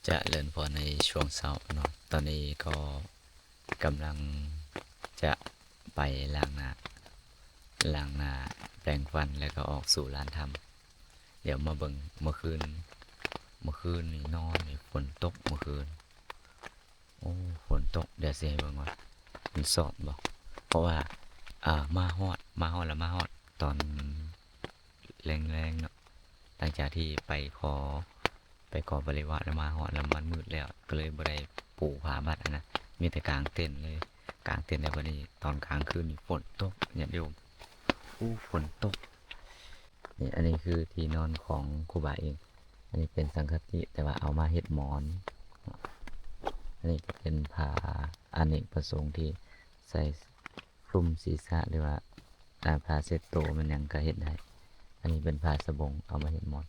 จะเริ่มพอในช่วงเช้าเนาะตอนนี้ก็กำลังจะไปล้างหน้าแปรงฟันแล้วก็ออกสู่ร้านทำเดี๋ยวมาเบิ่งเมื่อคืนนี่นอนนี่ฝนตกเมื่อคืนโอ้ฝนตกเดี๋ยวสิให้เบิ่งว่ามันสอดบ่เพราะว่ามาฮอดแล้วมาฮอดตอนแรงๆเนาะหลังจากที่ไปขอบริวารแล้วมาฮอดแล้วมันมืดแล้วก็เลยบ่ได้ปูผ้าบัดนะมีแต่กางเต็นท์เลยกางเต็นท์แล้วบัดนี้ตอนกลางคืนนี่ฝนตกญาติโยมฝนตกนี่อันนี้คือที่นอนของครูบาเองอันนี้เป็นสังฆติแต่ว่าเอามาเฮ็ดหมอนอันนี้จะเป็นผ้าอเนกประสงค์ที่ใส่คลุมศีรษะหรือว่าผ้าเช็ดตัวมันยังก็เฮ็ดได้อันนี้เป็นผ้าสบงเอามาเฮ็ดหมอน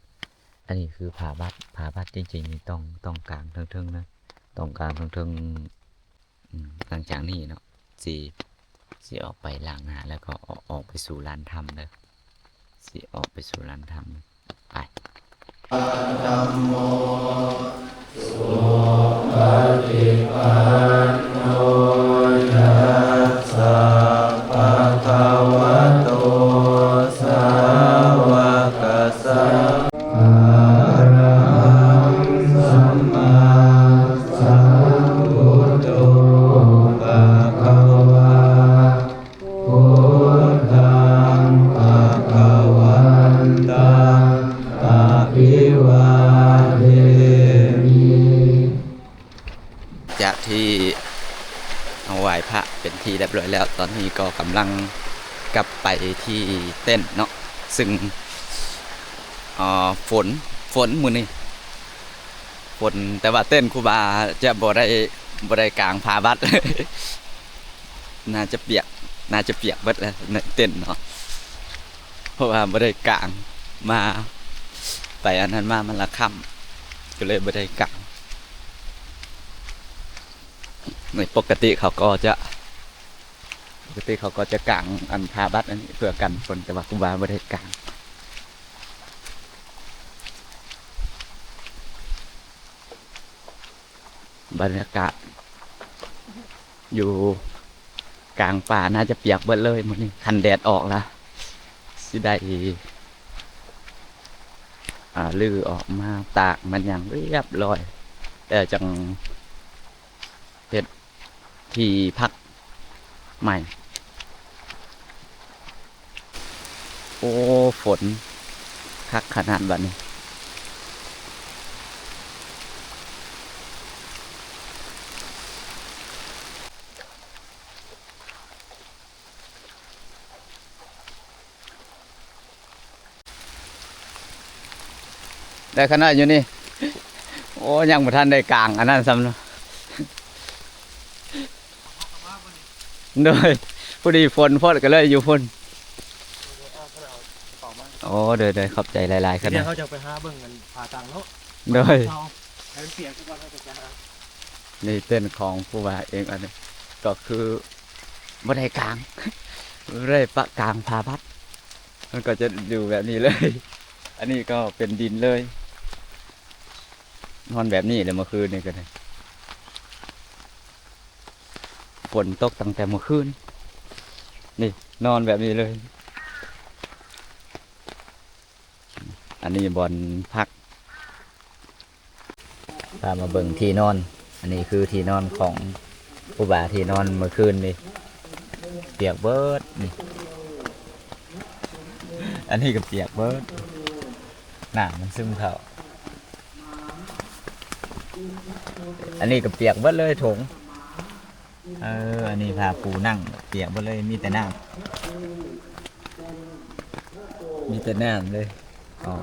อันนี้คือผ้าบัดจริงๆนี่ต้องกางเทิงๆนะต้องกางเทิงๆหลังจากนี้เนาะสิออกไปล้างหน้าแล้วก็ออกไปสู่ลานธรรมเลยสิออกไปสู่ลานธรรมไปธัมโมสุปฏิปันโนยัสสะภะคะวะโตสาวกสังฆะอะระหังสัมมาสัมพุทโธภะคะวะพุทธังภะคะวันตังอะภิวาเทมิจากที่เอาไหว้พระเป็นที่เรียบร้อยแล้วตอนนี้ก็กำลังกลับไปที่เต้นเนาะซึ่งฝนมื้อนี้ฝนแต่ว่าเต้นครูบาจะบ่ได้กลางผ้าบัด น่าจะเปียกเบิดแล้วในเต้นเนาะเพราะว่าบ่ได้กลางมาไปอันนั้นมามันละค่ำก็เลยบ่ได้กลางในปกติเขาก็จะกางอันผ้าบัดอันนี้เพื่อกันฝนแต่ว่าครูบาบ่ได้กางบรรยากาศอยู่กลางป่าน่าจะเปียกเบิดเลยมื้อนี้คันแดดออกละสิได้ลื้อออกมาตากมันอย่างเรียบร้อยแต่จังเฮ็ดที่พักใหม่โอ้ฝนคักขนาดบัดนี้ได้ขนาดอยู่นี่โอ้ยังบ่ทันได้กลางอันนั้นซ้ำเนาะโดยพอดีฝนพอดก็เลยอยู่ฝนโอ้เดี๋ยวขอบใจหลายๆขนาดเดี๋ยวเขาจะไปหาเบิ่งกันผ่าตังเนาะโดยให้มันเปียกทุกวันเขาจะไปหา นี่เต้นของผู้ว่าเองอันนี้ก็คือบ่ได้กลางเลยปะกลางผ้าบัดมันก็จะอยู่แบบนี้เลย อันนี้ก็เป็นดินเลยนอนแบบนี้เลยเมื่อคืนนี่ก็ได้ฝนตกตั้งแต่เมื่อคืนนี่นอนแบบนี้เลย อันนี้บอนพักพามาเบิ่งที่นอนอันนี้คือที่นอนของผู้บ่าที่นอนเมื่อคืนนี่เปียกเบิดนี่อันนี้ก็เปียกเบิดหน้ามันซึมเข้าอันนี้ก็เปียกเบิดเลยถุงอันนี้พาปูนั่งเปียกเบิดเลยมีแต่น้ำเลยอ๋อ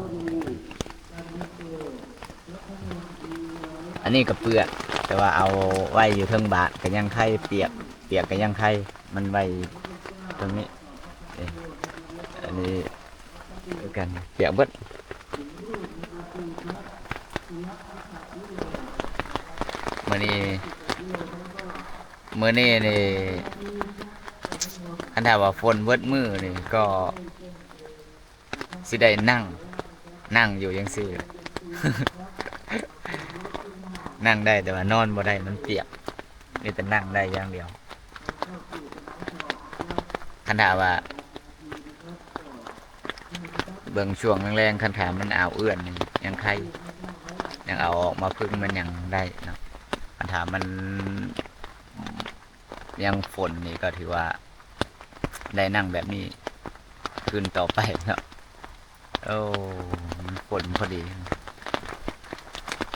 อันนี้ก็เปลือกแต่ว่าเอาไว้อยู่เทิงบาทก็ยังไข่เปียกก็ยังไข่มันไว้ตรงนี้อันนี้กันเปียกเบิดมื้อนี้นี่อันถ้าว่าฝนเบิดมื้อนี่ก็สิได้นั่งอยู่จังซี่ นั่งได้แต่ว่านอนบ่ได้มันเปียกมีแต่นั่งได้อย่างเดียวคันถามว่าเบิ่งช่วงแรงๆคันถามมันเอาวเอื้อนนี่ยังใครยังเอาออกมาพึ่งมันยังได้เนาะคันถามมันยังฝนนี่ก็ถือว่าได้นั่งแบบนี้คืนต่อไปเนาะโอ้มันฝนพอดี